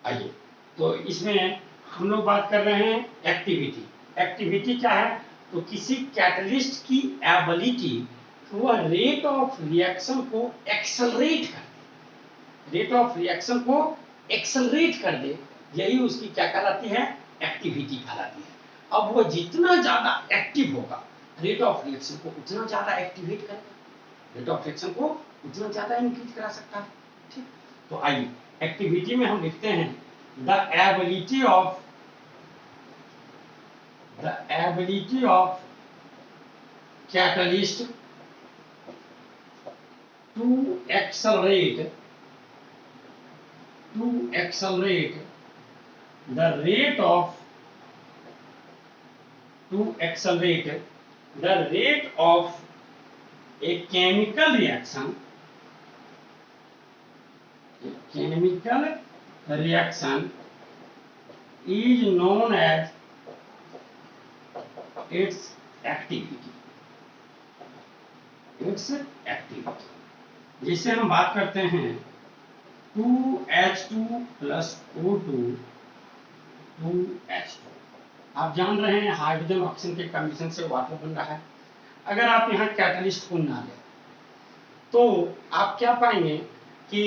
आइए, तो इसमें हम लोग बात कर रहे हैं एक्टिविटी। एक्टिविटी क्या है? तो किसी कैटलिस्ट की एबिलिटी वह रेट ऑफ रिएक्शन को एक्सेलरेट कर दे, रेट ऑफ रिएक्शन को एक्सेलरेट कर दे, यही उसकी क्या कहलाती है? एक्टिविटी कहलाती है। अब वह जितना ज्यादा एक्टिव होगा, रेट ऑफ रिएक्शन को उतना ज्यादा एक्टिवेट करेगा, रेट ऑफ रिएक्शन को उतना ज्यादा इंक्रीज करा सकता है। ठीक, तो आइए एक्टिविटी में हम लिखते हैं the ability of catalyst to accelerate the rate of a chemical reaction is known as its activity। जिसे हम बात करते हैं 2H2 plus O2 2H2। आप जान रहे हैं हाइड्रोजन ऑक्सीजन के कमीशन से वाटर बन रहा है। अगर आप यहाँ कैटलिस्ट को ना लें तो आप क्या पाएंगे कि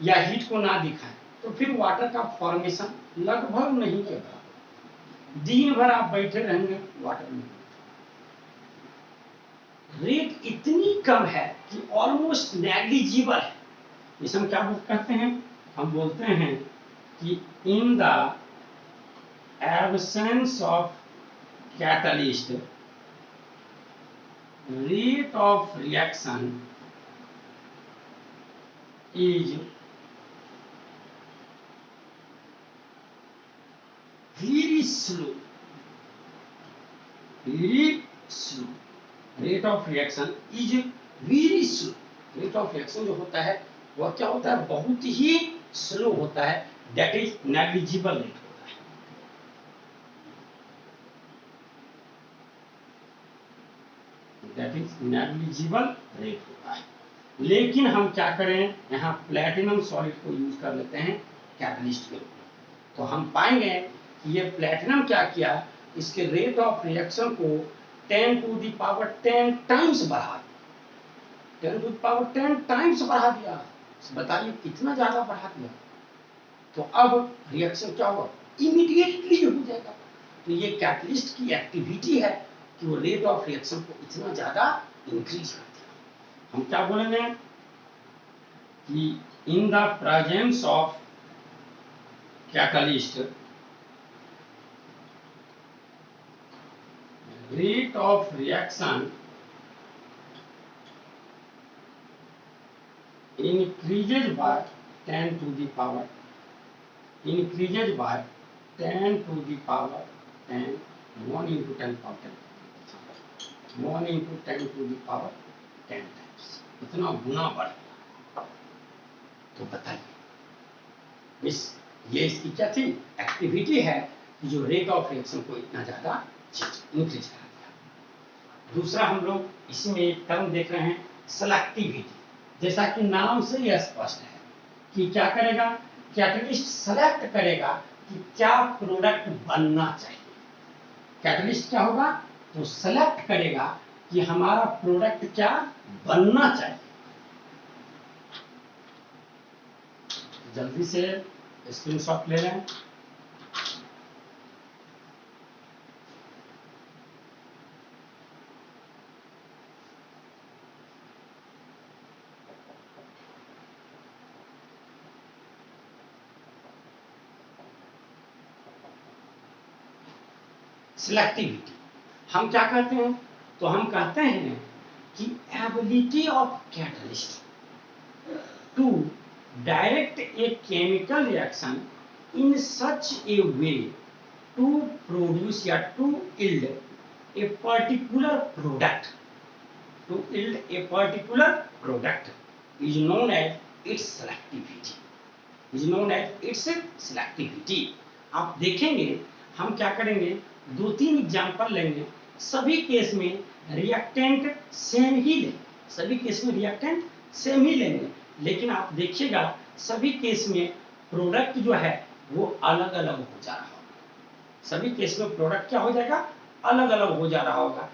या हीट को ना दिखाएं तो फिर वाटर का फॉर्मेशन लगभग नहीं के बराबर। दिन भर आप बैठे रहेंगे वाटर में, रेट इतनी कम है कि ऑलमोस्ट नेग्लिजिबल है। इसे हम क्या कहते हैं? हम बोलते हैं कि in the absence of catalyst rate of reaction is very slow. Rate of reaction is very slow. Rate of reaction जो होता है वह क्या होता है? बहुत ही स्लो होता है, दैट इज नेग्लिजिबल रेट होता है। दैट इज नेग्लिजिबल रेट होता है। लेकिन हम क्या करें, यहाँ प्लैटिनम सॉलिड को यूज कर लेते हैं कैटलिस्ट के रूप में, तो हम पाएंगे कि ये प्लैटिनम क्या किया, इसके रेट ऑफ रिएक्शन को 10 to the power 10 टाइम्स बढ़ा दिया, 10 to the power 10 टाइम्स बढ़ा दिया। बताइए कितना ज्यादा बढ़ा दिया। तो अब रिएक्शन क्या होगा? इमीडिएटली हो जाएगा। तो ये कैटलिस्ट की एक्टिविटी है कि वो रेट ऑफ रिएक्शन को इतना ज्यादा इंक्रीज कर दिया। हम क्या बोलेंगे कि in the presence of catalyst rate of reaction increases by 10 to the power 10 1 into 10 power 10 1 into 10 to the power 10 times, इतना गुना बढ़ गया। तो बताइए ये इसकी क्या थी? एक्टिविटी है जो रेट ऑफ रिएक्शन को इतना ज्यादा इंक्रीज कर दिया। दूसरा हम लोग इसमें एक टर्म देख रहे हैं सेलेक्टिविटी। जैसा कि नाम से यह स्पष्ट है कि क्या करेगा, कैटलिस्ट सेलेक्ट करेगा कि क्या प्रोडक्ट बनना चाहिए। कैटलिस्ट क्या होगा? तो सेलेक्ट करेगा कि हमारा प्रोडक्ट क्या बनना चाहिए। जल्दी से स्क्रीनशॉट ले लें। सिलेक्टिविटी हम क्या कहते हैं? तो हम कहते हैं कि ability of catalyst to direct a chemical reaction in such a way to produce या to yield a particular product, to yield a particular product is known as its selectivity, is known as its selectivity. आप देखेंगे हम क्या करेंगे, 2-3 example लेंगे, सभी case में reactant same ही लेंगे, सभी केस में रिएक्टेंट सेम ही लेंगे, लेकिन आप देखिएगा सभी केस में प्रोडक्ट जो है वो अलग अलग हो जा रहा होगा। सभी केस में प्रोडक्ट क्या हो जाएगा, अलग अलग हो जा रहा होगा,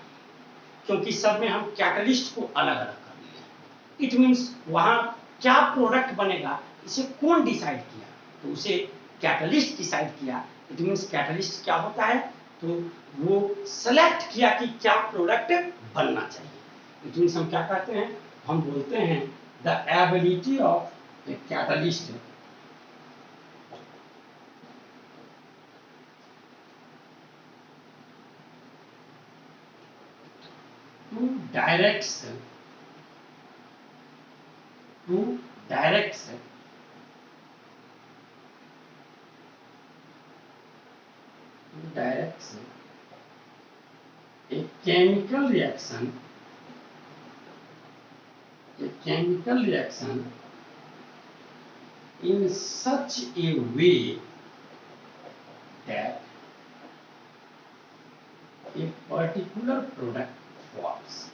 क्योंकि सब में हम कैटलिस्ट को अलग अलग कर दिए। इट मीन्स वहां क्या प्रोडक्ट बनेगा इसे कौन डिसाइड किया, तो उसे कैटलिस्ट डिसाइड किया। इट मीन्स कैटलिस्ट क्या होता है, तो वो सेलेक्ट किया कि क्या प्रोडक्ट बनना चाहिए। इट मीन्स हम क्या कहते हैं, हम बोलते हैं the ability of a catalyst to directs to directs directs a chemical reaction in such a way that a particular product forms.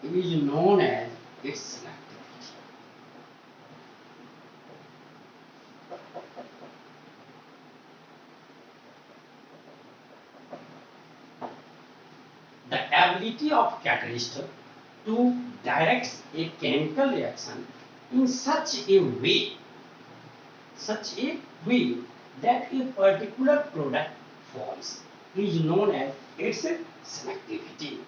Is known as its selectivity. The ability of catalyst to direct a chemical reaction in such a way that a particular product forms is known as its selectivity.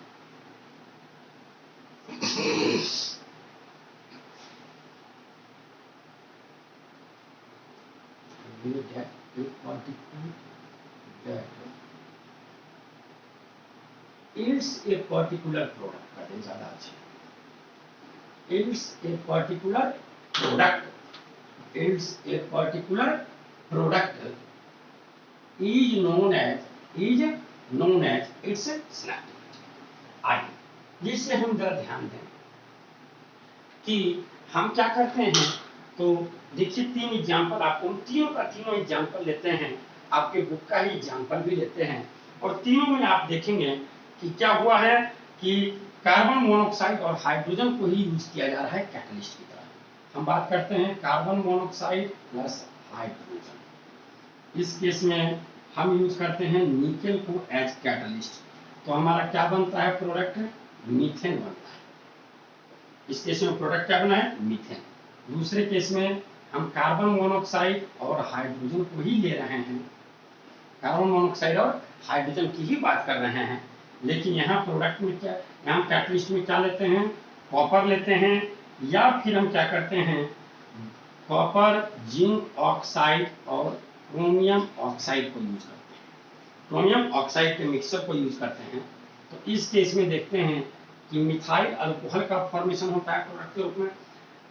That a particular that yields a particular product, that is ज़्यादा अच्छा, yields a particular product is known as its selectivity. आइए जिससे हम जरा ध्यान दें कि हम क्या करते हैं, तो देखिए तीन एग्जाम्पल आपको, तीनों का तीनों एग्जाम्पल लेते हैं, आपके बुक का ही एग्जाम्पल भी लेते हैं, और तीनों में आप देखेंगे कि क्या हुआ है कि कार्बन मोनोऑक्साइड और हाइड्रोजन को ही यूज किया जा रहा है कैटलिस्ट की तरह। हम बात करते हैं कार्बन मोनोऑक्साइड प्लस हाइड्रोजन। इस केस में हम यूज करते हैं निकेल को एज कैटलिस्ट, तो हमारा क्या बनता है प्रोडक्ट, मीथेन बनता है। इस केस में प्रोडक्ट क्या बना है, मीथेन। दूसरे केस में हम कार्बन मोनोऑक्साइड और हाइड्रोजन को ही ले रहे हैं, कार्बन मोनोऑक्साइड और हाइड्रोजन की ही बात कर रहे हैं, लेकिन यहाँ प्रोडक्ट में क्या, यहाँ कैटलिस्ट में क्या लेते हैं, कॉपर लेते हैं, या फिर हम क्या करते हैं कॉपर, जिंक ऑक्साइड और क्रोमियम ऑक्साइड को यूज करते हैं, क्रोमियम ऑक्साइड के मिक्सचर को यूज करते हैं। तो इस केस में देखते हैं कि मिथाइल अल्कोहल का फॉर्मेशन होता है प्रोडक्ट के रूप में।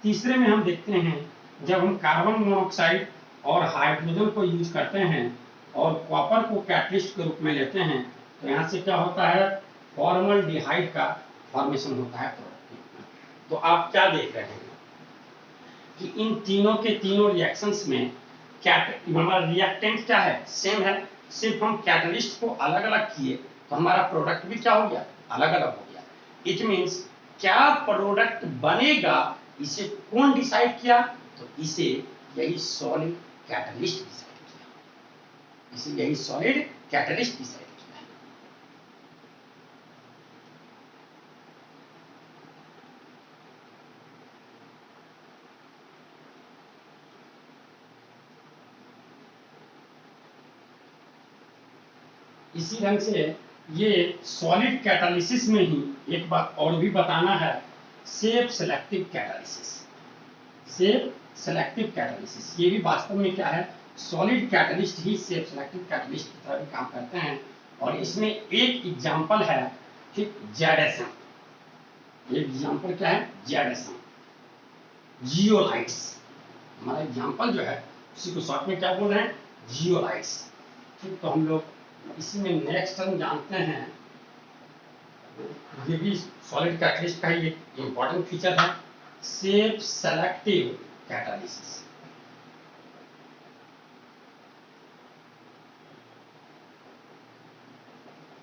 तीसरे में हम देखते हैं जब हम कार्बन मोनोऑक्साइड और हाइड्रोजन को यूज करते हैं और कॉपर को कैटलिस्ट के रूप में लेते हैं, तो यहाँ से क्या होता है, फॉर्मल्डिहाइड का फॉर्मेशन होता है प्रोडक्ट के रूप में। तो आप क्या देख रहे हैं कि इन तीनों के तीनों रिएक्शंस में हमारा रिएक्टेंट क्या है, सेम है, सिर्फ हम कैटलिस्ट को अलग अलग किए तो हमारा प्रोडक्ट भी क्या हो गया, अलग अलग हो गया। इट मीन्स क्या प्रोडक्ट बनेगा इसे कौन डिसाइड किया, तो इसे यही सॉलिड कैटलिस्ट डिसाइड किया, इसे यही सॉलिड कैटलिस्ट डिसाइड किया। इसी ढंग से ये सॉलिड कैटालिसिस में ही एक बात और भी बताना है, safe selective catalysis. Safe selective catalysis ये भी वास्तव में क्या है, सॉलिड कैटलिस्ट ही सेफ सेलेक्टिव कैटलिस्ट की तरह भी काम करते हैं। और इसमें एक एग्जांपल है कि जेडेसम। एक एग्जांपल क्या है, जेडेसम, जियोलाइट्स। हमारा एग्जांपल जो है उसी को शॉर्ट में क्या बोल रहे हैं, जियोलाइट्स। ठीक, तो हम लोग इसी में नेक्स्ट हम जानते हैं, ये भी सॉलिड कैटलिस्ट का ही एक इंपॉर्टेंट फीचर है, सेफ सेलेक्टिव कैटालिसिस।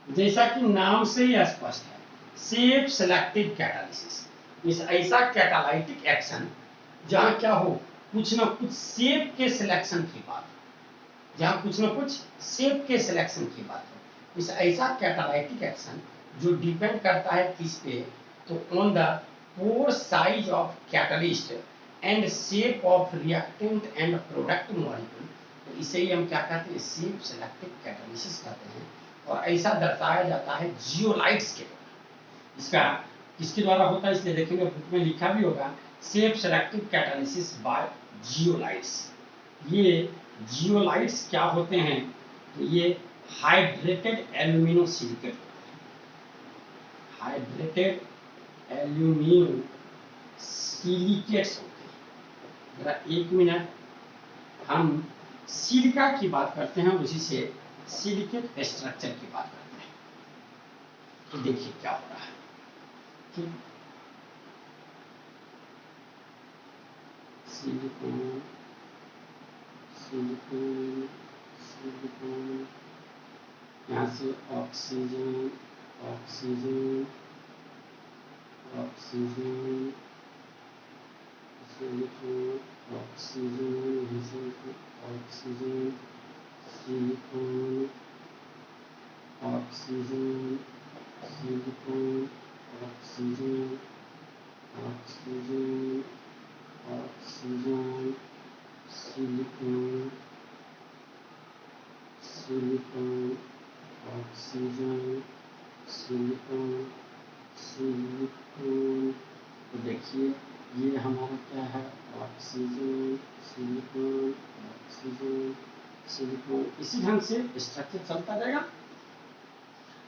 जैसा कि नाम से ही स्पष्ट है, सेफ सेलेक्टिव कैटालिसिस, इस ऐसा कैटालाइटिक एक्शन जहां क्या हो, कुछ ना कुछ शेप के सिलेक्शन की बात हो, जहां कुछ ना कुछ शेप के सिलेक्शन की बात हो, इस ऐसा कैटालाइटिक एक्शन जो डिपेंड करता है किस पे, तो on the pore size of catalyst and shape of reactant and product molecule. तो इसे ही हम क्या कहते हैं, शेप सेलेक्टिव कैटालिसिस कहते हैं। और ऐसा दर्शाया जाता है जियोलाइट्स के द्वारा। इसका किसके द्वारा होता है, इसलिए देखेंगे बुक में लिखा भी होगा, shape selective catalysis by zeolites. ये जियोलाइट्स क्या होते हैं, तो ये hydrated alumino silicate, hydrated alumino silicates होते हैं। जरा एक मिनट, हम सिलिका की बात करते हैं, उसी से सिलिकेट स्ट्रक्चर की बात करते हैं। तो देखिए क्या हो रहा है, ठीक, सिलिकॉन सिलिकॉन सिलिकॉन, यहाँ से oxygen oxygen oxygen, silicon oxygen, oxygen silicon oxygen silicon oxygen oxygen oxygen silicon silicon oxygen silicon silicon. तो देखिए ये हमारा क्या है, ऑक्सीजन सिलिकॉन ऑक्सीजन सिलिकॉन, इसी ढंग से स्ट्रक्चर चलता जाएगा।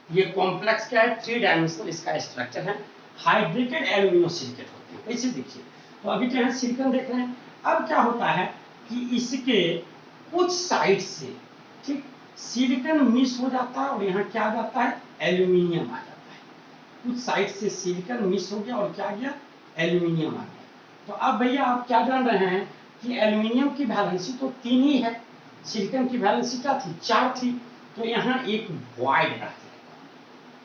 ये कॉम्प्लेक्स क्या है, 3 डायमेंशनल इसका स्ट्रक्चर है, हाइड्रेटेड एल्यूमिनो सिलिकेट होते हैं। ऐसे देखिए, तो अभी क्या है, सिलिकॉन देख रहे हैं। अब क्या होता है कि इसके कुछ साइड से, ठीक, सिलिकॉन मिस हो जाता है और यहाँ क्या आ जाता है, एल्यूमिनियम आ जाता है। कुछ साइड से सिलिकॉन मिस हो गया और क्या आ गया, एल्यूमिनियम आ गया। तो अब भैया आप क्या जान रहे हैं कि एल्यूमिनियम की वैलेंसी तो 3 ही है, सिलिकॉन की वैलेंसी क्या थी, 4 थी। तो यहाँ एक वॉइड रह जाएगा,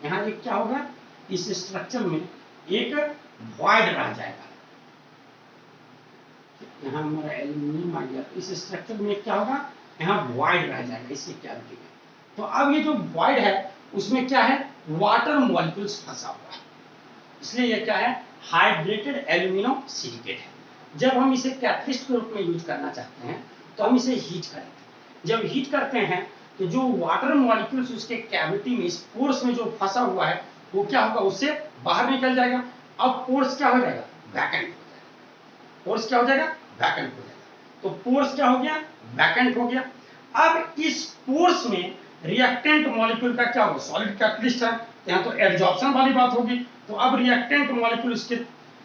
यहाँ एक क्या होगा, इस स्ट्रक्चर में एक वॉइड रह जाएगा। यहाँ हमारा एल्यूमिनियम आ गया, तो इस स्ट्रक्चर में क्या होगा, यहाँ वॉइड रह जाएगा इसके कैविटी में। तो अब ये जो वॉइड है उसमें क्या है, वाटर मॉलिक्यूल्स फंसा हुआ है, इसलिए ये क्या है, हाइड्रेटेड एल्यूमिनो सिलिकेट है। जब हम इसे कैटलिस्ट के रूप में यूज करना चाहते हैं तो हम इसे हीट करेंगे। जब हीट करते हैं तो जो वाटर मॉलिक्यूल्स उसके कैविटी में, इस पोर्स में जो फंसा हुआ है, वो क्या होगा, उससे बाहर निकल जाएगा। अब पोर्स क्या हो जाएगा, वैकेंट हो जाएगा। पोर्स क्या हो जाएगा, वैकेंट हो जाएगा। तो पोर्स क्या हो गया, वैकेंट हो गया। अब इस पोर्स में रिएक्टेंट मॉलिक्यूल का क्या होगा, सॉलिड कैटलिस्ट है, यहाँ तो एडजॉर्प्शन वाली बात होगी। तो अब रिएक्टेंट मॉलिक्यूल इसके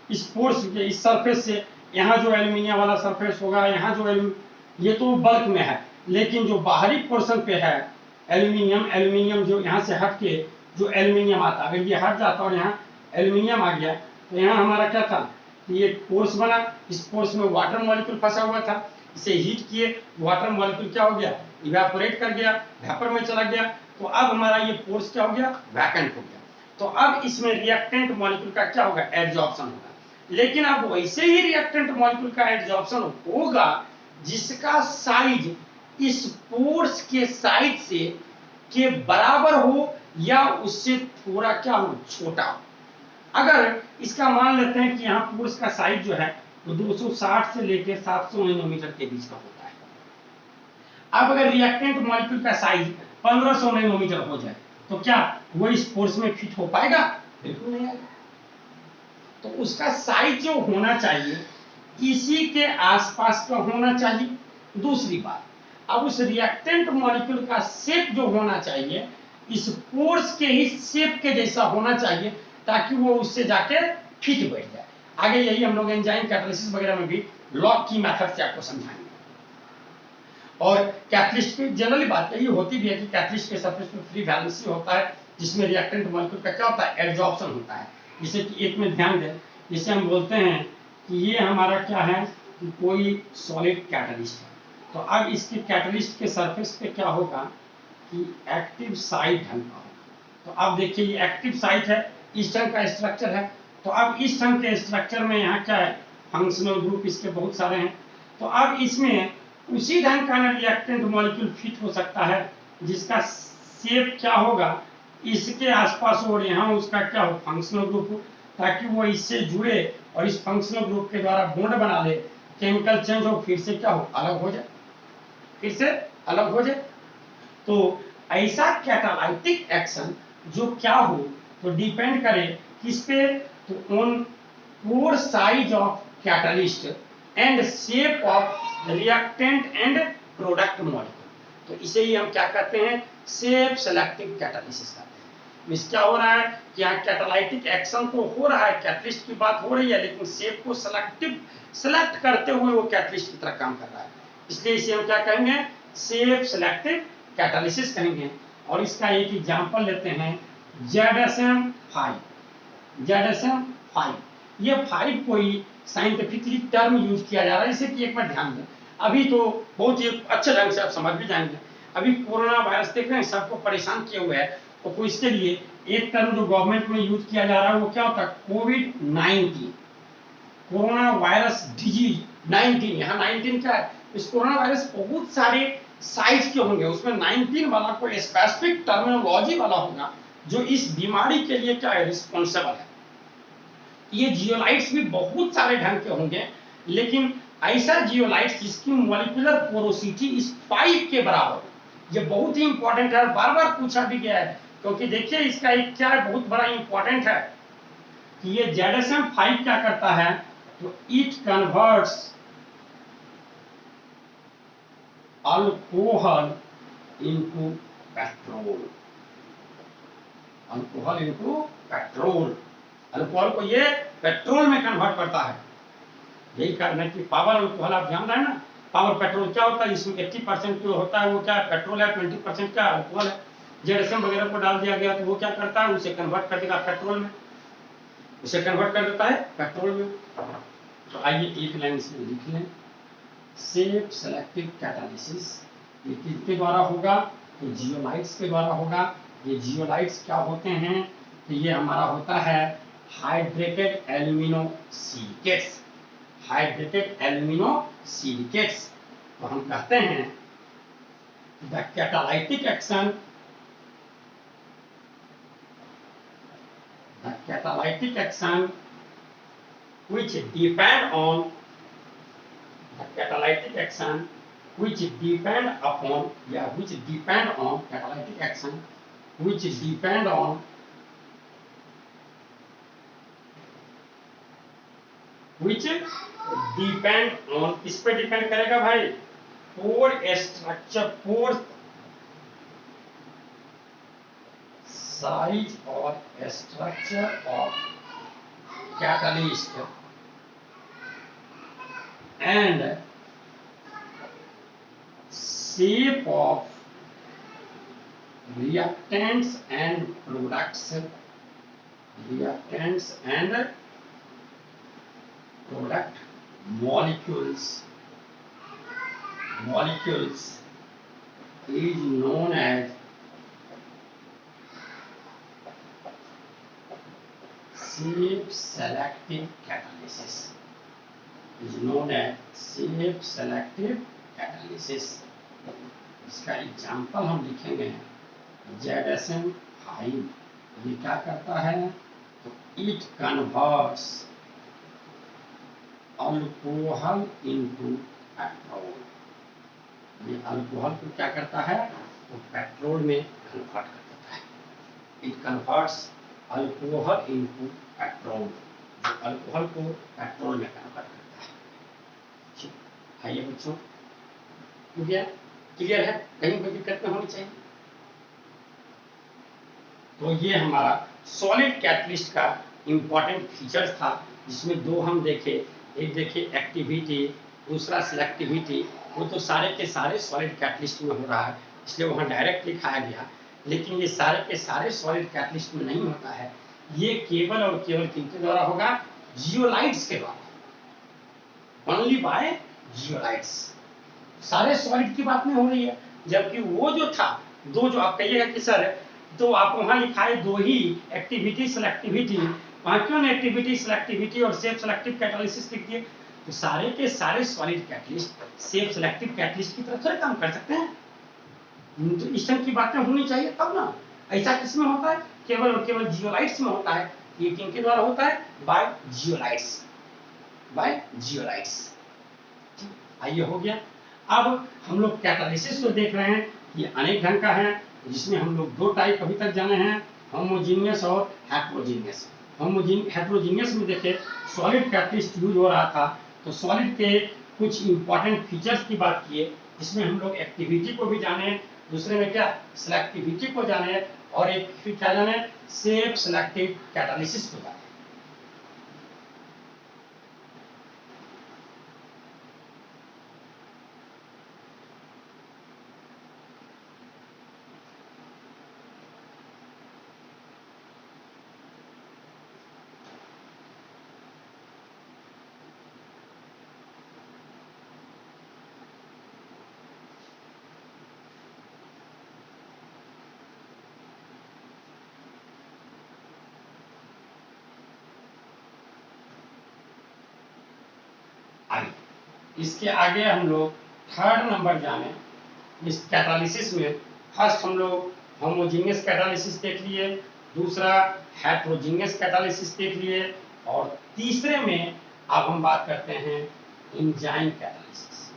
इस पोर्स के इस सरफेस से, यहाँ जो एल्यूमिनियम वाला सरफेस होगा, यहाँ जो ये तो बल्क में है, लेकिन जो बाहरी पोर्शन पे है एल्यूमिनियम जो यहाँ से हट के जो एल्यूमिनियम आता, अगर ये हट जाता और यहाँ एल्यूमिनियम आ गया, तो यहाँ हमारा क्या था कि ये पोर्स बना, इस पोर्स में वाटर मॉलिक्यूल फंसा हुआ था, इसे हीट किए, वाटर मॉलिक्यूल क्या हो गया, इवेपोरेट कर गया, वेपर में चला गया। तो अब हमारा ये पोर्स क्या हो गया, वैकेंट हो गया। तो अब इसमें रिएक्टेंट मॉलिक्यूल का क्या होगा, एडजॉर्प्शन होगा। लेकिन अब वैसे ही रिएक्टेंट मॉलिक्यूल का एडजॉर्प्शन होगा जिसका साइज इस पोर्स के साइज से के बराबर हो या उससे थोड़ा क्या हो, छोटा हो। अगर इसका मान लेते हैं कि यहाँ पोर्स का साइज जो है वो 260 से लेकर 700 नैनोमीटर के बीच का होता है। अब अगर रिएक्टेंट मॉलिक्यूल का साइज 1500 नैनोमीटर हो जाए तो क्या वो इस पोर्स में फिट हो पाएगा, बिल्कुल नहीं आएगा। तो उसका साइज जो होना चाहिए इसी के आसपास का होना चाहिए। दूसरी बात, अब उस रिएक्टेंट मॉलिक्यूल का शेप जो होना चाहिए इस पोर्स के ही शेप के जैसा होना चाहिए, ताकि वो उससे जाके फिट बैठ जाए। आगे यही हम लोग एंजाइम कैटालिसिस वगैरह में भी लॉक की मेथड से आपको समझाएंगे। और कैटलिस्ट की जनरली बात यही होती भी है कि कैटलिस्ट के सरफेस में फ्री वैलेंसी होता है, जिसमें रिएक्टेंट मॉलिक्यूल का क्या होता है, एडजॉर्प्शन होता है। जैसे कि एक में ध्यान दें, जिसे हम बोलते हैं कि ये हमारा क्या है कि कोई सॉलिड कैटलिस्ट है। तो अब इसके कैटलिस्ट के सरफेस पे क्या होगा कि एक्टिव साइट ढंग का होगा। तो अब देखिए ये एक्टिव साइट है, इस ढंग का स्ट्रक्चर है। तो अब इस ढंग के स्ट्रक्चर में यहाँ क्या है, फंक्शनल ग्रुप इसके बहुत सारे हैं। तो अब इसमें उसी ढंग का रिएक्टेंट मॉलिक्यूल फिट हो सकता है जिसका शेप क्या होगा, इसके आसपास और यहाँ उसका क्या हो, फंक्शनल ग्रुप हो, ताकि वो इससे जुड़े और इस फंक्शनल ग्रुप के द्वारा बॉन्ड बना ले, केमिकल चेंज हो, फिर से क्या हो, अलग हो जाए, फिर से अलग हो जाए। तो ऐसा कैटालाइटिक एक्शन जो क्या हो, तो डिपेंड करे किस पे, तो on pore size of catalyst and shape of reactant and product molecule. तो इसे ही हम क्या कहते हैं, शेप सेलेक्टिव कैटालिसिस कहते हैं। मिस क्या हो रहा है कि यहाँ कैटालाइटिक एक्शन तो हो रहा है, कैटलिस्ट की बात हो रही है, लेकिन शेप को सेलेक्ट करते हुए वो कैटलिस्ट की तरह काम कर रहा है, इसलिए इसे हम क्या कहेंगे, शेप सेलेक्टिव कैटालिसिस कहेंगे। और इसका एक एग्जांपल लेते हैं ZSM5। ZSM5 ये 5 कोई साइंटिफिकली टर्म यूज किया जा रहा है, इसे कि एक बार ध्यान दें, अभी तो बहुत ही अच्छे ढंग से आप समझ भी जाएंगे। अभी कोरोना वायरस देख रहे हैं, सबको परेशान किए हुए है, तो इसके लिए एक टर्म जो गवर्नमेंट में यूज किया जा रहा है वो क्या होता है, कोविड-19, कोरोना वायरस डिजीज 19। यहाँ 19 क्या है, इस कोरोना वायरस बहुत सारे साइज के होंगे, उसमें 19 वाला कोई स्पेसिफिक टर्मिनोलॉजी वाला होगा जो इस बीमारी के लिए क्या है, रिस्पॉन्सिबल है। ये जियोलाइट्स भी बहुत सारे ढंग के होंगे, लेकिन ऐसा जियोलाइट्स जिसकी मॉलिक्यूलर पोरोसिटी इस 5 के बराबर, ये बहुत ही इंपॉर्टेंट है, बार बार पूछा भी गया है, क्योंकि देखिए इसका एक क्या है, बहुत बड़ा इंपॉर्टेंट है कि ये ZSM5 क्या करता है, तो it converts alcohol into petrol, alcohol into petrol, alcohol को ये पेट्रोल में कन्वर्ट करता है। यही कारण है कि पावर अल्कोहल आप ध्यान रहे हैं ना, पावर पेट्रोल क्या होता है, इसमें 80% जो होता है वो क्या है, पेट्रोल है, 20% क्या अल्कोहल है। ZSM वगैरह को डाल दिया गया तो वो क्या करता है, उसे कन्वर्ट कर देगा पेट्रोल में, उसे कन्वर्ट कर देता है पेट्रोल में। तो आइए एक लाइन से लिख लें, शेप सेलेक्टिव कैटालिसिस ये किसके द्वारा होगा, तो जियोलाइट्स के द्वारा होगा। ये जियोलाइट्स क्या होते हैं, तो ये हमारा होता है hydrated alumino silicates, hydrated alumino silicates. तो हम कहते हैं the catalytic action, the catalytic action which depend on the catalytic action which depend upon, yeah, which depend on catalytic action which depend on किस पे डिपेंड करेगा भाई, pore structure, pore size or structure of catalyst and shape of reactants and products, reactants and product molecules is known as shape selective catalysis, is known as shape selective catalysis। इसका example हम लिखेंगे ZSM5, ये क्या करता है, तो it converts alcohol into petrol, ये alcohol को क्या करता है, तो पेट्रोल में कन्वर्ट कर देता है। It converts alcohol into petrol, जो अल्कोहल को पेट्रोल में कन्वर्ट करता है। आइए बच्चों, क्लियर है, कहीं कोई दिक्कत नहीं होनी चाहिए। तो ये हमारा सॉलिड कैटलिस्ट का इंपॉर्टेंट फीचर्स था, जिसमें दो हम देखे, एक देखे एक्टिविटी, दूसरा सिलेक्टिविटी। वो तो सारे के सारे सॉलिड कैटलिस्ट में हो रहा है, इसलिए वहाँ डायरेक्ट लिखाया गया, लेकिन ये सारे के सारे सॉलिड कैटलिस्ट में नहीं होता है। ये केवल और केवल किनके द्वारा होगा, जियोलाइट्स के द्वारा, ओनली बाय जियोलाइट्स। सारे सॉलिड की बात नहीं हो रही है, जबकि वो जो था, दो जो आप कहिएगा कि सर तो आप वहां लिखा है दो ही, एक्टिविटी सिलेक्टिविटी, वहां क्यों नेगेटिविटी, सिलेक्टिविटी और सेल्फ सेलेक्टिव कैटालिसिस लिख दिए? तो सारे के सारे solid catalyst self selective catalyst की तरह थोड़े काम कर सकते हैं। तो इस तरह की बातें होनी चाहिए तब ना। ऐसा किसमें होता है? केवल और केवल जियोलाइट्स में होता है। ये किनके द्वारा होता है? By zeolites, by zeolites. आइए, हो गया। अब हम लोग कैटालिसिस जो देख रहे हैं ये अनेक ढंग का है, जिसमें हम लोग दो टाइप अभी तक जाने हैं, होमोजीनियस और हेट्रोजीनियस। हेट्रोजीनियस में देखे सॉलिड कैटलिस्ट यूज हो रहा था, तो सॉलिड के कुछ इंपॉर्टेंट फीचर्स की बात किए, जिसमें हम लोग एक्टिविटी को भी जाने, दूसरे में क्या सिलेक्टिविटी को जाने, और एक फिर क्या जाने, सेल्फ सेलेक्टिव कैटालिसिस को जाने। इसके आगे हम लोग थर्ड नंबर जाने इस कैटालिसिस में। फर्स्ट हम लोग होमोजीनियस कैटालिसिस देख लिए, दूसरा हेट्रोजीनियस कैटालिसिस देख लिए, और तीसरे में अब हम बात करते हैं एंजाइम कैटालिसिस।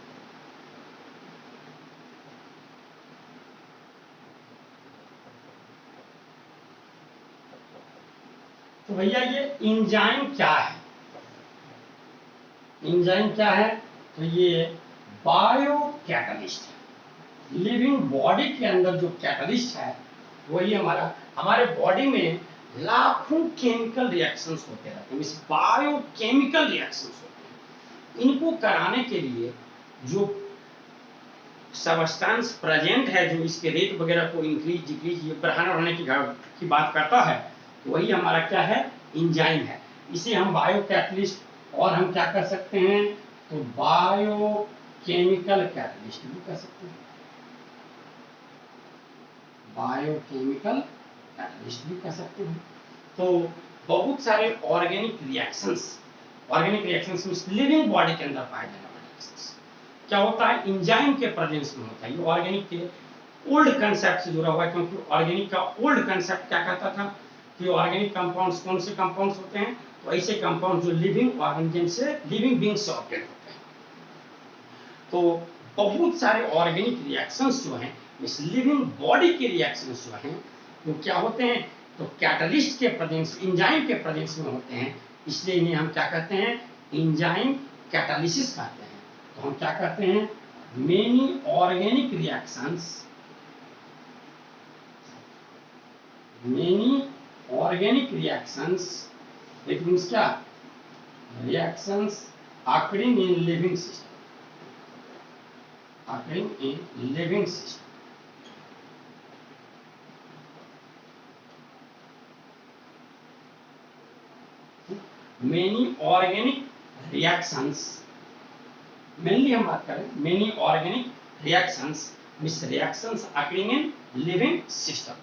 तो भैया ये एंजाइम क्या है? एंजाइम क्या है? तो ये बायो कैटालिस्ट है। लिविंग बॉडी के अंदर जो कैटालिस्ट है वही हमारे बॉडी में लाखों केमिकल रिएक्शंस होते रहते हैं, बायो केमिकल रिएक्शंस होते हैं। इनको कराने के लिए जो सबस्टेंस प्रेजेंट है, जो इसके रेट वगैरह को इंक्रीज डिक्रीज ये बढ़ाने बढ़ाने की बात करता है, वही हमारा क्या है? एंजाइम है। इसे हम बायो कैटलिस्ट और हम क्या कर सकते हैं? तो बायो केमिकल कैटलिस्ट भी कर सकते हैं, बायोकेमिकल कैटलिस्ट भी कर सकते हैं। तो बहुत सारे ऑर्गेनिक रिएक्शंस में लिविंग बॉडी के अंदर पाए जाने वाले रिएक्शंस क्या होता है? एंजाइम के प्रेजेंस में होता है। ये ऑर्गेनिक के ओल्ड कंसेप्ट से जुड़ा हुआ है, क्योंकि ऑर्गेनिक का ओल्ड कंसेप्ट क्या कहता था कि ऑर्गेनिक कंपाउंड्स कौन से कंपाउंड्स होते हैं? तो ऐसे कंपाउंड जो लिविंग ऑर्गेनिज्म से, लिविंग बीइंग से ऑब्टेन होते हैं। तो बहुत सारे ऑर्गेनिक रिएक्शंस जो हैं, इस लिविंग बॉडी के रिएक्शंस जो हैं वो क्या होते हैं? तो कैटलिस्ट के प्रेजेंस, एंजाइम के प्रेजेंस में होते हैं, इसलिए इन्हें हम क्या कहते हैं? एंजाइम कैटालिसिस कहते हैं। तो हम क्या कहते हैं? Many organic reactions, many organic reactions, it means क्या? Reactions occurring in living system, occurring in living system. Many organic reactions, mainly हम बात करें many organic reactions, means reactions occurring in living system.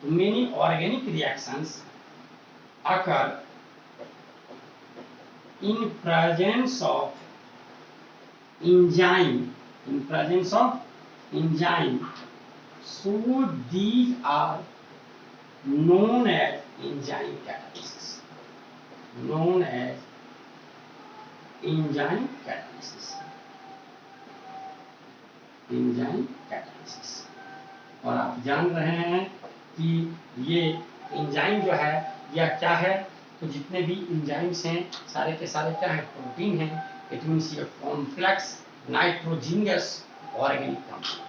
तो many organic reactions occur in presence of enzyme, in presence of enzyme, so these are known as enzyme catalysis, known as enzyme catalysis, enzyme catalysis। और आप जान रहे हैं कि ये enzyme जो है यह क्या है? तो जितने भी एंजाइम्स हैं सारे के सारे क्या है? प्रोटीन है। इट मीन्स ये कॉम्प्लेक्स नाइट्रोजीनियस ऑर्गेनिक कंपाउंड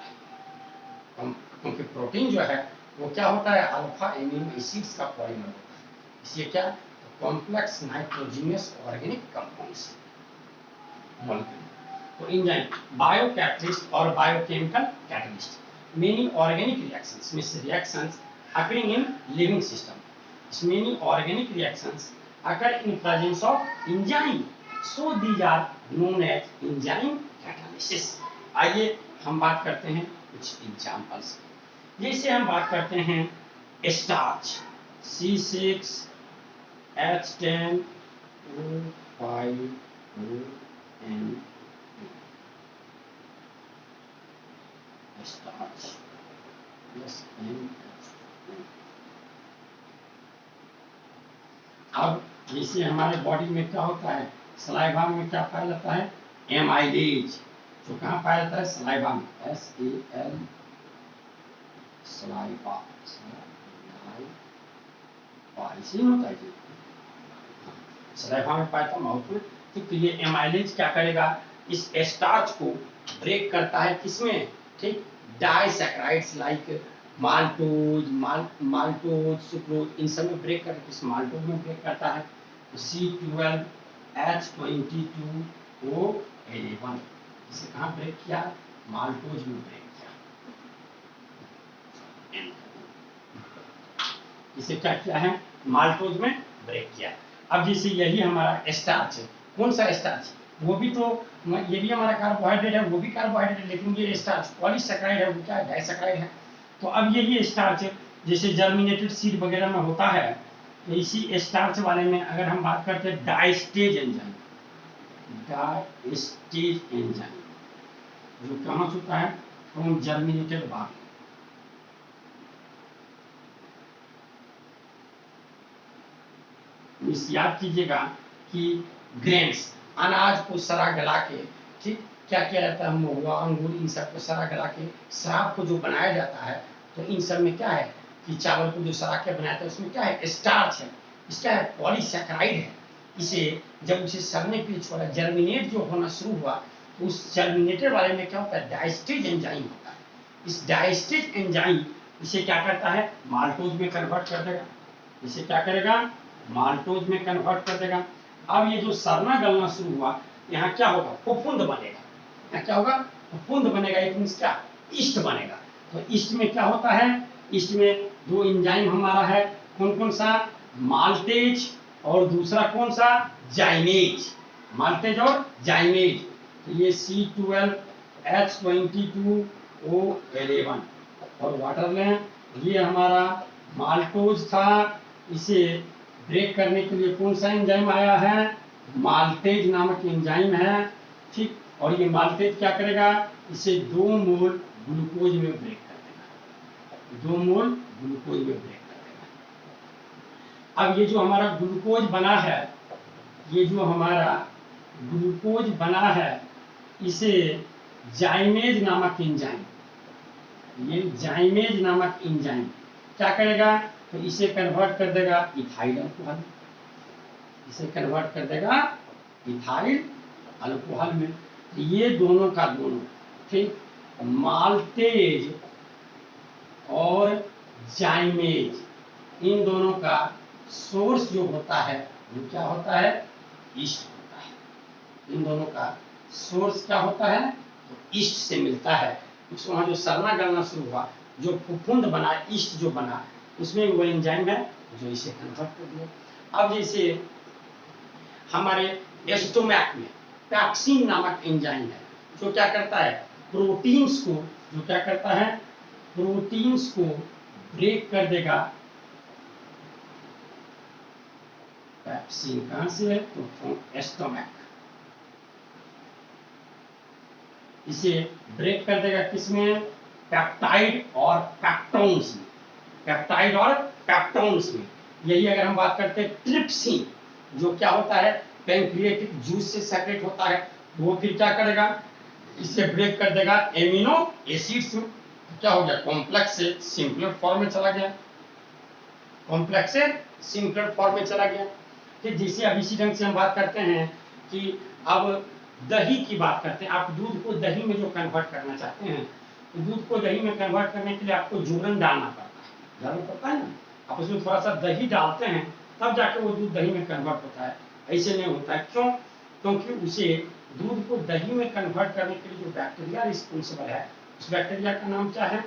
है, क्योंकि प्रोटीन जो है वो क्या होता है? अल्फा एमिनो एसिड्स का पॉलीमर होता है, इसलिए क्या? Complex nitrogenous organic compounds molecule. तो एंजाइम बायो कैटलिस्ट और biochemical catalyst, many organic reactions, means reactions occurring in living system. Many organic reactions occur in presence of enzyme, so these are known as enzyme catalysis. आइए हम बात करते हैं कुछ examples. जैसे हम बात करते हैं starch, C6 H10O5ON starch plus NH2। अब जैसे हमारे बॉडी में क्या होता है, सलाइवा में क्या पाया जाता है, एमाइलेज, जो कहाँ पाया जाता है, सलाइवा में, SAL, सलाइवा, इसी होता है जी, सलाइवा में पाया था, माउथ में। ठीक, तो ये एमाइलेज क्या करेगा, इस स्टार्च को ब्रेक करता है, किसमें, ठीक, डाइसैकेराइड्स लाइक माल्टोज सुक्रोज, इन सब में ब्रेक करके किस माल्टोज में ब्रेक करता है, C12H22O11, इसे कहाँ ब्रेक किया, माल्टोज में ब्रेक किया, इसे क्या किया है, माल्टोज में ब्रेक किया। अब जैसे यही हमारा स्टार्च है, कौन सा स्टार्च, वो भी तो, ये भी हमारा कार्बोहाइड्रेट है, वो भी कार्बोहाइड्रेट है, लेकिन ये स्टार्च पॉलीसैकेराइड है, वो क्या है, डाइसैकेराइड है। तो अब यही स्टार्च जैसे जर्मिनेटेड सीड वगैरह में होता है, तो इसी स्टार्च वाले में अगर हम बात करते हैं डाइस्टेज एंजाइम, डाइस्टेज एंजाइम जो कहाँ से होता है, फ्रॉम जर्मिनेटेड बार्ली। इस याद कीजिएगा कि ग्रेन्स, अनाज को सरा गला के, ठीक, क्या किया जाता है, महुआ अंगूर इन सब को सरा गला के शराब को जो बनाया जाता है, तो इन सब में क्या है कि चावल को जो सरा के बनाया जाता है उसमें क्या है, स्टार्च है, इसका है पॉलीसैकेराइड है। इसे जब उसे सड़ने के लिए छोड़ा, जर्मिनेट जो होना शुरू हुआ, तो उस जर्मिनेटेड वाले में क्या होता है, डाइस्टेज एंजाइम होता है। इस डाइस्टेज एंजाइम इसे क्या करता है, माल्टोज में कन्वर्ट कर देगा, इसे क्या करेगा, माल्टोज में कन्वर्ट कर देगा। अब ये जो सरना गलना शुरू हुआ, यहाँ क्या होगा, फफूंद बनेगा, यहाँ क्या होगा, फफूंद बनेगा, एक मीन्स क्या, ईस्ट बनेगा। तो ईस्ट में क्या होता है, ईस्ट में दो एंजाइम हमारा है, कौन कौन सा, माल्टेज और दूसरा कौन सा, जाइमेज, माल्टेज और जाइमेज। तो ये C12H22O11 और वाटर लें, ये हमारा माल्टोज था, इसे ब्रेक करने के लिए कौन सा एंजाइम आया है, माल्टेज नामक एंजाइम है, ठीक, और ये माल्टेज क्या करेगा, इसे 2 मोल ग्लूकोज में ब्रेक कर देगा, 2 मोल ग्लूकोज में ब्रेक कर देगा। अब ये जो हमारा ग्लूकोज बना है, ये जो हमारा ग्लूकोज बना है, इसे जाइमेज नामक एंजाइम, ये जाइमेज नामक एंजाइम क्या करेगा, तो इसे कन्वर्ट कर देगा इथाइल अल्कोहल, इसे कन्वर्ट कर देगा इथाइल अल्कोहल में। ये दोनों का दोनों, ठीक, माल्टेज और जाइमेज, इन दोनों का सोर्स जो होता है वो क्या होता है, ईस्ट होता है। इन दोनों का सोर्स क्या होता है, तो ईस्ट से मिलता है। उसको वहां जो सरना गलना शुरू हुआ, जो फफूंद बना, ईस्ट जो बना, उसमें वो एंजाइम है जो इसे कन्वर्ट कर दिया। अब जैसे हमारे स्टोमैक में पैप्सिन नामक एंजाइम है, जो क्या करता है, प्रोटीन्स को, जो क्या करता है, प्रोटीन्स को ब्रेक कर देगा। पैप्सिन कहां से है, तो फ्रॉम स्टोमैक, इसे ब्रेक कर देगा किसमें, पेप्टाइड और पेप्टोन्स में, पेप्टाइड और पेप्टोन्स में। यही अगर हम बात करते हैं ट्रिप्सिन, जो क्या होता है, पैंक्रियाटिक जूस से सेपरेट होता है, वो फिर क्या करेगा, इसे ब्रेक कर देगा एमिनो एसिड्स में। क्या हो गया, कॉम्प्लेक्स से सिंपलर फॉर्म में चला गया, कॉम्प्लेक्स से सिंपलर फॉर्म में चला गया। फिर जैसे अब इसी ढंग से हम बात करते हैं कि अब दही की बात करते हैं, आप दूध को दही में जो कन्वर्ट करना चाहते हैं, तो दूध को दही में कन्वर्ट करने के लिए आपको जोरन डालना पड़ता है, डालना पड़ता है ना, आप उसमें थोड़ा सा दही डालते हैं, तब जाके वो दूध दही में कन्वर्ट होता है, ऐसे नहीं होता है। क्यों, क्योंकि उसे दूध को दही में कन्वर्ट करने के लिए जो बैक्टीरिया रिस्पॉन्सिबल है, उस बैक्टीरिया का नाम क्या है,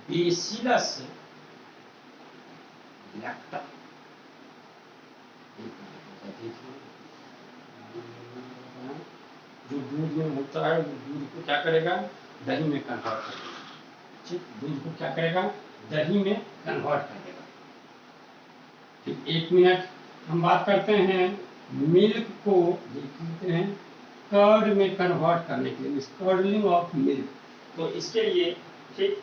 बेसिलस लैक्टा। जो दूध में होता है, वो दूध को क्या करेगा, दही में कन्वर्ट करेगा। ठीक, दूध को क्या करेगा, दही में कन्वर्ट कर देगा। ठीक, 1 मिनट हम बात करते हैं मिल्क को देखते हैं कर्ड में कन्वर्ट करने के लिए, कर्डलिंग ऑफ मिल्क। तो इसके लिए ठीक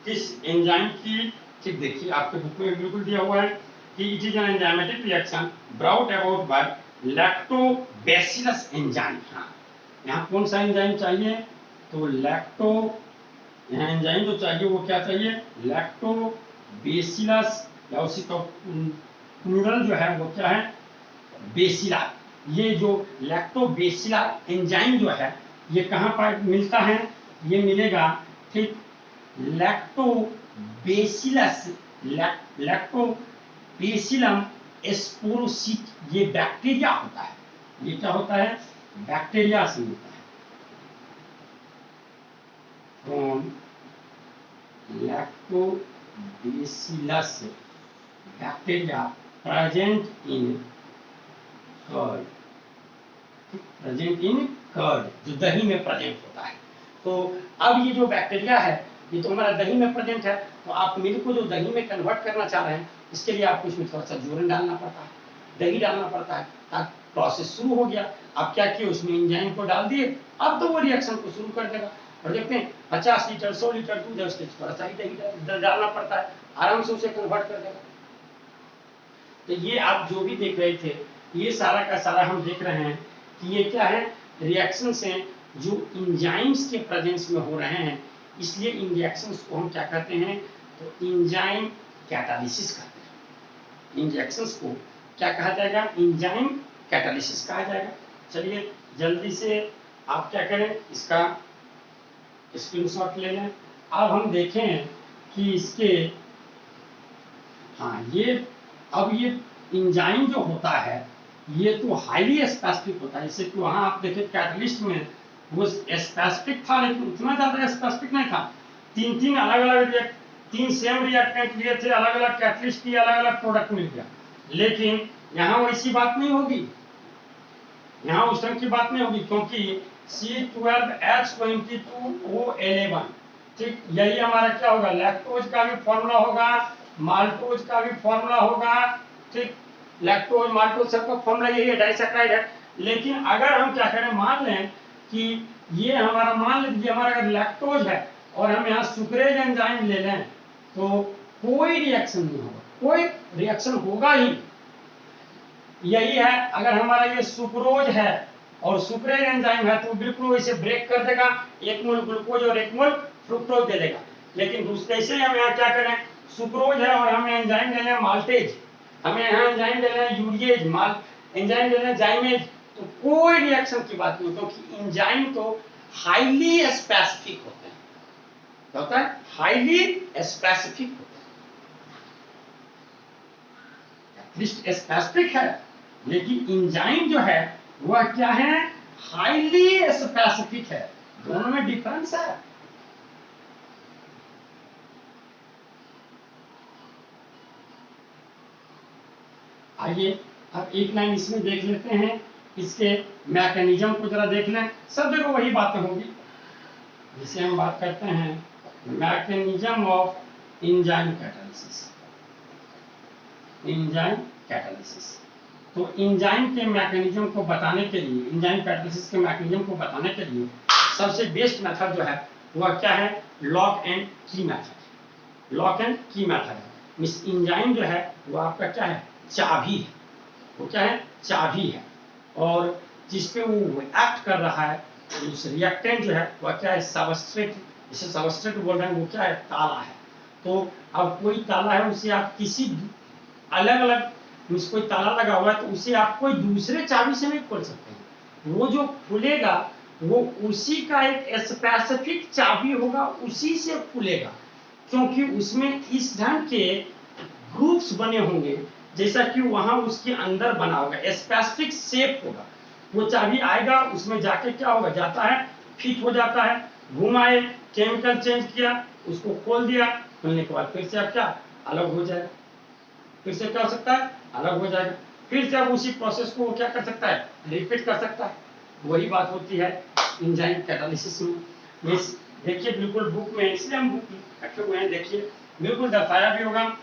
किस एंजाइम की, ठीक देखिए आपके बुक में बिल्कुल दिया हुआ है कि it is an enzymatic reaction brought about by lactobacillus enzyme. हाँ, यहाँ कौन सा एंजाइम चाहिए, तो लैक्टो, यहाँ एंजाइम जो चाहिए वो क्या चाहिए, लैक्टोबैसिलस, या उसी का प्लूरल जो है वो क्या है, बेसिला। ये जो लैक्टोबैसिला एंजाइम जो है ये कहाँ पर मिलता है, ये मिलेगा ठीक लैक्टोबैसिलस, लैक्टोबैसिलम स्पोरोसिस, ये बैक्टीरिया होता है, ये क्या होता है, बैक्टीरिया से मिलता है। From lactobacillus bacteria present in curd, present in curd, जो दही में प्रेजेंट होता है। तो अब ये जो बैक्टीरिया है ये तो हमारा दही में प्रेजेंट है, तो आप मिल्क को जो दही में कन्वर्ट करना चाह रहे हैं इसके लिए आपको इसमें थोड़ा सा जोरन डालना पड़ता है, दही डालना पड़ता है, ताकि प्रोसेस शुरू हो गया। आप क्या किए, उसमें एंजाइम को डाल दिए, अब तो वो रिएक्शन को शुरू कर देगा। और देखते हैं 50 लीटर 100 लीटर दूध है, उसके थोड़ा सा ही दही डालना पड़ता है, आराम से उसे कन्वर्ट कर देगा। तो ये आप जो भी देख रहे थे ये सारा का सारा हम देख रहे हैं कि ये क्या है, रिएक्शंस हैं जो एंजाइम्स के प्रेजेंस में हो रहे हैं, इसलिए इन रिएक्शंस को हम क्या कहते हैं, तो एंजाइम कैटालिसिस कहते हैं। इन रिएक्शंस को क्या कहा जाएगा, एंजाइम कैटालिसिस कहा जाएगा। चलिए जल्दी से आप क्या करें, इसका स्क्रीनशॉट ले लें। अब हम देखें कि इसके, हाँ ये, अब ये एंजाइम जो होता है ये तो हाईली स्पेसिफिक होता है, जैसे कि वहाँ आप देखें कैटलिस्ट में वो स्पेसिफिक था लेकिन उतना ज्यादा स्पेसिफिक नहीं था। 3 अलग अलग 3 सेम रिएक्टेंट लिए थे, अलग अलग कैटलिस्ट की अलग अलग प्रोडक्ट मिल गया। लेकिन यहाँ वैसी बात नहीं होगी, यहाँ उस ढंग की बात नहीं होगी, क्योंकि C12H22O11, ठीक, यही हमारा क्या होगा, लैक्टोज का भी फॉर्मूला होगा, माल्टोज का भी फॉर्मूला होगा, ठीक, लैक्टोज माल्टोज सबका फॉर्मूला यही है, डाइसैकाराइड है। लेकिन अगर हम क्या करें, मान लें कि ये हमारा, मान लीजिए हमारा अगर लैक्टोज है और हम यहाँ सुक्रेज एंजाइम ले लें तो कोई रिएक्शन नहीं होगा, कोई रिएक्शन होगा ही। यही है, अगर हमारा ये सुक्रोज है और सुक्रेज एंजाइम है तो बिल्कुल इसे ब्रेक कर देगा, 1 मोल ग्लूकोज और 1 मोल फ्रुक्टोज दे देगा। लेकिन दूसरे से हम यहाँ क्या करें, सुक्रोज है और हमें एंजाइम ले लें माल्टेज, हमें यहाँ एंजाइम ले लें यूरिएज, माल एंजाइम ले लें जाइमेज, तो कोई रिएक्शन की बात नहीं, क्योंकि एंजाइम तो हाईली स्पेसिफिक होते हैं, होता है हाईली स्पेसिफिक होते हैं, स्पेसिफिक है, लेकिन एंजाइम जो है वह क्या है, हाईली स्पेसिफिक है, दोनों में डिफरेंस है। आइए अब एक लाइन इसमें देख लेते हैं, इसके मैकेनिज्म को जरा देख लें, सब जगह वही बातें होंगी। जिसे हम बात करते हैं mechanism of enzyme catalysis, enzyme catalysis. तो एंजाइम के मैकेनिज्म को बताने के लिए, एंजाइम कैटालिसिस के मैकेनिज्म को बताने के लिए सबसे बेस्ट मेथड जो है वह क्या है, लॉक एंड की मेथड। लॉक एंड की मेथड है, मिस एंजाइम जो है वो आपका क्या है, चाबी है, वो क्या है, चाबी है, और जिसपे वो एक्ट कर रहा है उस रिएक्टेंट जो है वह क्या है, सबस्ट्रेट, इसे सबस्ट्रेट बोल रहे हैं, वो क्या है, ताला है। तो अब कोई ताला है उसे आप किसी अलग अलग, कोई ताला लगा हुआ है तो उसे आप कोई दूसरे चाबी से नहीं खोल सकते हैं, वो जो खुलेगा वो उसी का एक स्पेसिफिक चाबी होगा, उसी से खुलेगा, क्योंकि उसमें इस ढंग के ग्रुप्स बने होंगे जैसा कि वहां उसके अंदर बना होगा, स्पेसिफिक शेप होगा। वो चाबी आएगा, उसमें जाके क्या होगा, जाता है, फिट हो जाता है, घुमाए, केमिकल चेंज किया, उसको खोल दिया, खोलने के बाद फिर से अब क्या, अलग हो जाएगा, फिर से क्या हो सकता है, अलग हो जाएगा, फिर से अब उसी प्रोसेस को वो क्या कर सकता है, रिपीट कर सकता है। वही बात होती है एंजाइम कैटालिसिस में। देखिए बिल्कुल बुक में, इसलिए हम बुक रखे हुए हैं, देखिए बिल्कुल दर्शाया भी होगा।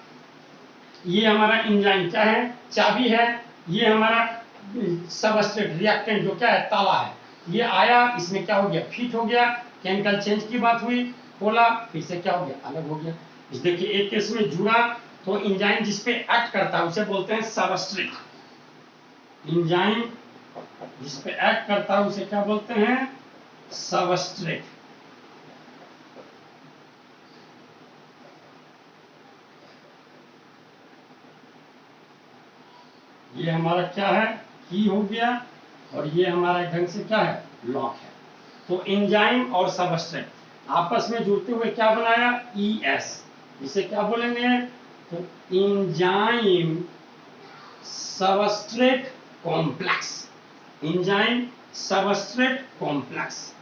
ये हमारा एंजाइम क्या है, चाबी है। ये हमारा सबस्ट्रेट रिएक्टेंट जो क्या है, ताला है। ये आया, इसमें क्या हो गया, फिट हो गया, केमिकल चेंज की बात हुई, खोला, फिर से क्या हो गया, अलग हो गया। इस देखिए एक केस में जुड़ा, तो एंजाइम जिसपे एक्ट करता है उसे बोलते हैं सबस्ट्रेट। एंजाइम जिसपे एक्ट करता है उसे क्या बोलते हैं, सबस्ट्रेट। ये हमारा क्या है, की हो गया, और ये हमारा ढंग से क्या है, लॉक है। तो एंजाइम और सबस्ट्रेट आपस में जुड़ते हुए क्या बनाया, ES। इसे क्या बोलेंगे, तो enzyme substrate complex. Enzyme substrate complex,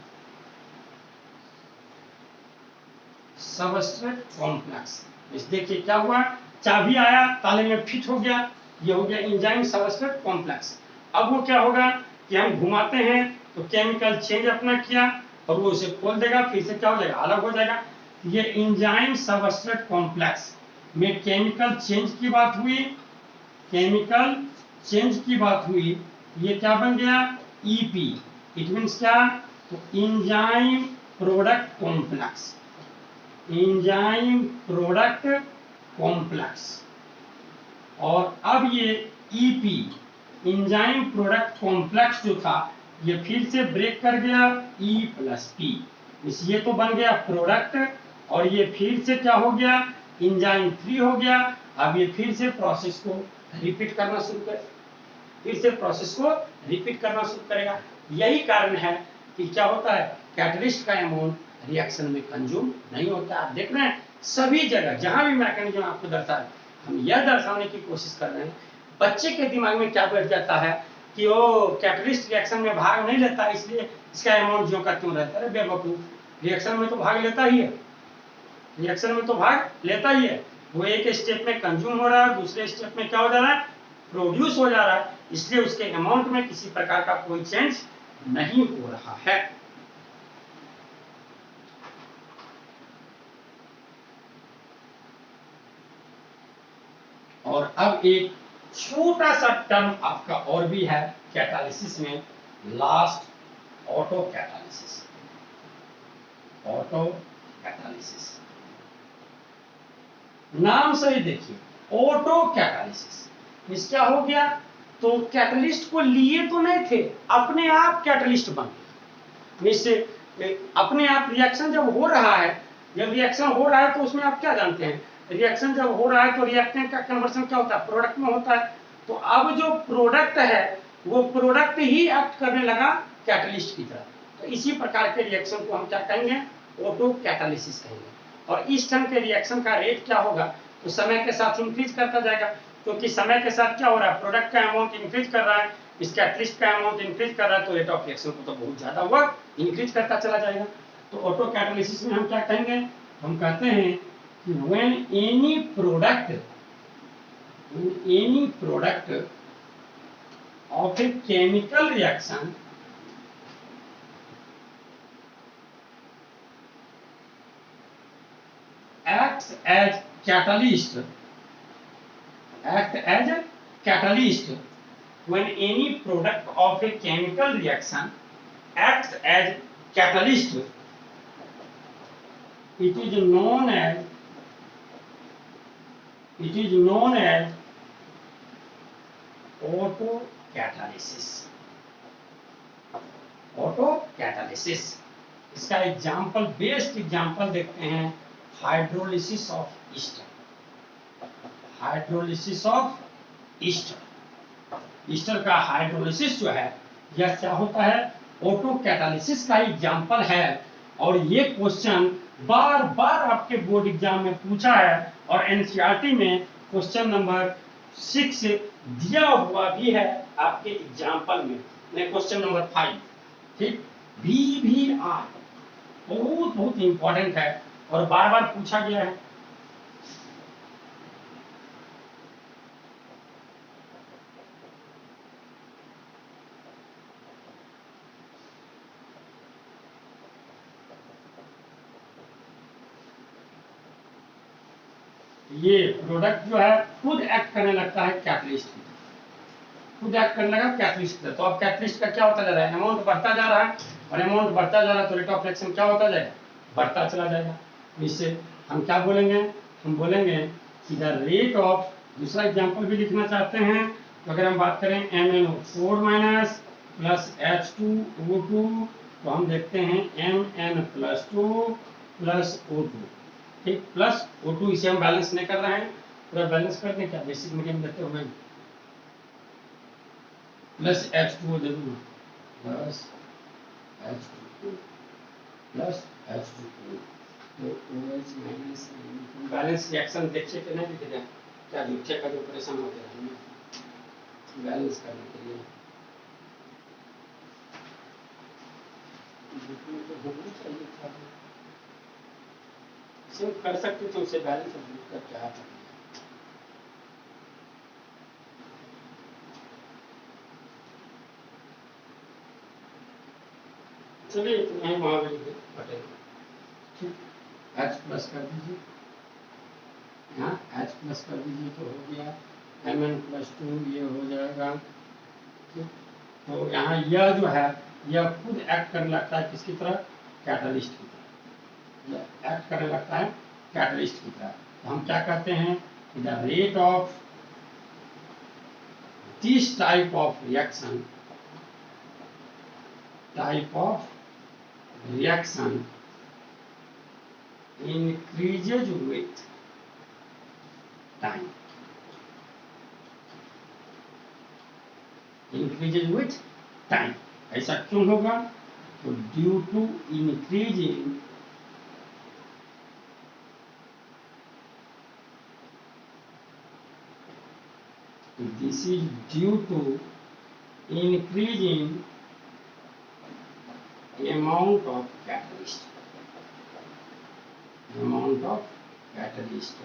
substrate complex. इस देखिए क्या हुआ, चाबी आया, ताले में फिट हो गया, ये हो गया एंजाइम सबस्ट्रेट कॉम्प्लेक्स। अब वो क्या होगा कि हम घुमाते हैं तो केमिकल चेंज अपना किया, और वो उसे खोल देगा, फिर से क्या हो जाएगा, अलग हो जाएगा। ये एंजाइम सबस्ट्रेट कॉम्प्लेक्स में केमिकल चेंज की बात हुई, केमिकल चेंज की बात हुई, ये क्या बन गया, EP। इट मीन्स क्या, तो enzyme product complex, enzyme product complex. और अब ये EP एंजाइम प्रोडक्ट कॉम्प्लेक्स जो था, ये फिर से ब्रेक कर गया, E+P। ये तो बन गया प्रोडक्ट, और ये फिर से क्या हो गया, एंजाइम फ्री हो गया। अब ये फिर से प्रोसेस को रिपीट करना शुरू कर, फिर से प्रोसेस को रिपीट करना शुरू करेगा। यही कारण है कि क्या होता है, कैटलिस्ट का अमाउंट रिएक्शन में कंज्यूम नहीं होता। आप देख रहे हैं सभी जगह जहां भी मैकेनिज्म आपको दर्शाए, हम यह दर्शाने की कोशिश कर रहे हैं। बच्चे के दिमाग में क्या बैठ जाता है कि वो कैटलिस्ट रिएक्शन में भाग नहीं लेता, इसलिए इसका अमाउंट जो का क्यों रहता है। बेवकूफ, रिएक्शन में तो भाग लेता ही है, रिएक्शन में तो भाग लेता ही है। वो एक स्टेप में कंज्यूम हो रहा है, दूसरे स्टेप में क्या हो जा रहा है, प्रोड्यूस हो जा रहा है, इसलिए उसके अमाउंट में किसी प्रकार का कोई चेंज नहीं हो रहा है। और अब एक छोटा सा टर्म आपका और भी है कैटालिसिस में, last auto catalysis. Auto catalysis नाम से ही देखिए, ऑटो कैटालिसिस इस क्या हो गया, तो कैटलिस्ट को लिए तो नहीं थे, अपने आप कैटलिस्ट बन गया। इससे अपने आप रिएक्शन जब हो रहा है, जब रिएक्शन हो रहा है तो उसमें आप क्या जानते हैं, रिएक्शन जब हो रहा है तो रिएक्टेंट का कन्वर्सन क्या होता है, प्रोडक्ट में होता है। तो अब जो प्रोडक्ट है वो प्रोडक्ट ही एक्ट करने लगा कैटलिस्ट की तरह। तो इसी प्रकार के रिएक्शन को हम क्या कहेंगे, ऑटो कैटालिसिस कहेंगे। और इस ढंग के रिएक्शन का रेट क्या होगा, तो समय के साथ इंक्रीज करता जाएगा, क्योंकि समय के साथ क्या हो रहा है, प्रोडक्ट का अमाउंट इंक्रीज कर रहा है, इस कैटलिस्ट का अमाउंट इंक्रीज कर रहा है, तो रेट ऑफ रिएक्शन को तो बहुत ज्यादा हुआ, इंक्रीज करता चला जाएगा। तो ऑटो कैटालिसिस में हम क्या कहेंगे, हम कहते हैं कि when any product of A chemical reaction acts as catalyst, when any product of a chemical reaction acts as catalyst, it is known as autocatalysis। ऑटोकैटालिसिस इसका एग्जाम्पल, बेस्ट एग्जाम्पल देखते हैं, hydrolysis of Easter. Hydrolysis of Easter, Easter का hydrolysis जो है यह क्या होता है, ऑटोकैटालिसिस का एग्जाम्पल है। और ये क्वेश्चन बार बार आपके बोर्ड एग्जाम में पूछा है, और एनसीईआरटी में क्वेश्चन नंबर 6 दिया हुआ भी है आपके एग्जाम्पल में, क्वेश्चन नंबर 5। ठीक, VVR बहुत बहुत इंपॉर्टेंट है और बार बार पूछा गया है। ये प्रोडक्ट जो है खुद एक्ट करने लगता है कैटलिस्ट की तरह, खुद एक्ट करने लगा कैटलिस्ट की तरह। तो अब कैटलिस्ट का क्या होता जा रहा है, अमाउंट बढ़ता जा रहा है, और अमाउंट बढ़ता जा रहा है तो रेट ऑफ रिएक्शन क्या होता जाएगा, बढ़ता चला जाएगा। इससे हम क्या बोलेंगे, हम बोलेंगे कि द रेट ऑफ, दूसरा एग्जांपल भी लिखना चाहते हैं तो अगर हम बात करें MnO4 माइनस प्लस H2O2, तो हम देखते हैं Mn+2 प्लस O2, ठीक, प्लस O2, इसे हम बैलेंस नहीं कर रहे हैं, पूरा बैलेंस कर दें क्या, बेसिक मीडियम देते हुए प्लस H2O दे दूंगा, प्लस H2O प्लस H2O, तो OH माइनस बैलेंस रिएक्शन देखिए कि नहीं दिख रहा, क्या नीचे का जो ऑपरेशन होते हैं हमें बैलेंस करने के लिए तो होना चाहिए था, इसे हम कर सकते थे, उसे बैलेंस कर क्या करना। चलिए इतना ही वहां भी बटेगा, ठीक, H प्लस कर दीजिए, यहाँ H प्लस कर दीजिए तो हो गया, Mn+2 ये हो जाएगा, ठीक। तो यहाँ यह जो है यह खुद एक्ट करने लगता है किसकी तरह, कैटलिस्ट की तरह, यह एक्ट करने लगता है कैटलिस्ट की तरह। तो हम क्या कहते हैं कि the rate of this type of reaction, type of reaction increases with time, increases with time। ऐसा क्यों होगा, तो due to increasing this is due to increasing amount of catalyst, amount of catalyst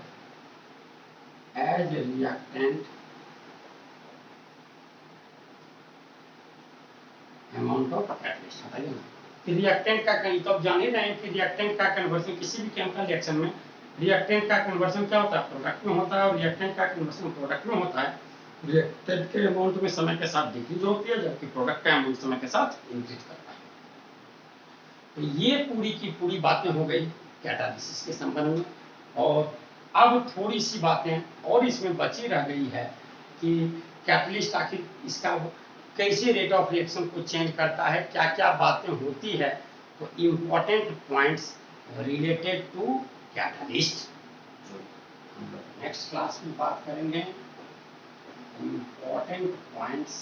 as a reactant, amount of catalyst, बताइए ना कि reactant का, तो आप जान ही रहे हैं कि रिएक्टेंट का कन्वर्जन किसी भी केमिकल रिएक्शन में, रिएक्टेंट का कन्वर्जन क्या होता है, प्रोडक्ट में होता है, और रिएक्टेंट का कन्वर्जन प्रोडक्ट में होता है। रिएक्टेंट के अमाउंट में समय के साथ डिक्रीज होती है, जबकि प्रोडक्ट का अमाउंट समय के साथ इंक्रीज करता है। तो ये पूरी की पूरी बातें हो गई कैटालिसिस के संबंध में, और अब थोड़ी सी बातें और इसमें बची रह गई है कि कैटलिस्ट आखिर इसका कैसे रेट ऑफ रिएक्शन को चेंज करता है, क्या क्या बातें होती है। तो important points related to catalyst जो हम लोग नेक्स्ट क्लास में बात करेंगे, important points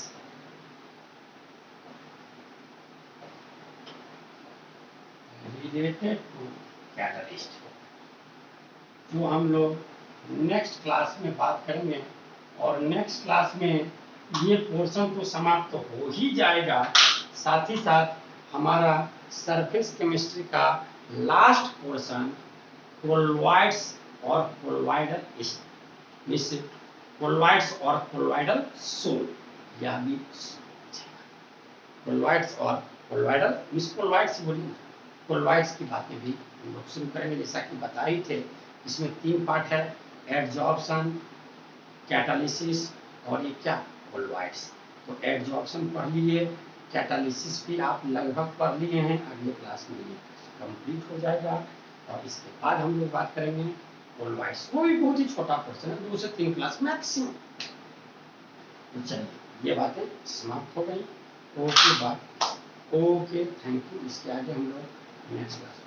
related to catalyst, जो हम लोग नेक्स्ट क्लास में बात करेंगे। और नेक्स्ट क्लास में ये पोर्शन तो समाप्त हो ही जाएगा, साथ ही साथ हमारा सरफेस केमिस्ट्री का लास्ट पोर्शन कोलॉइड्स और कोलॉइडल मिस, कोलॉइड्स और कोलॉइडल सोल, यह भी कोलॉइड्स और कोलॉइडल मिस, कोलॉइड्स बोलिए, कोलॉइड्स की बातें भी हम लोग शुरू करेंगे। जैसा कि बता ही थे, इसमें 3 पार्ट है, एडजॉर्प्शन, कैटालिसिस और ये क्या, कोलॉइड्स। तो एडजॉर्प्शन पढ़ लिए, कैटालिसिस भी आप लगभग पढ़ लिए हैं, अगले क्लास में ये कंप्लीट हो जाएगा। और इसके बाद हम लोग बात करेंगे कोलॉइड्स, वो भी बहुत ही छोटा पोर्शन है, 2 से 3 क्लास मैक्सिमम। चलिए ये बातें समाप्त हो गई। Okay bye, okay thank you. इसके आगे हम लोग नेक्स्ट क्लास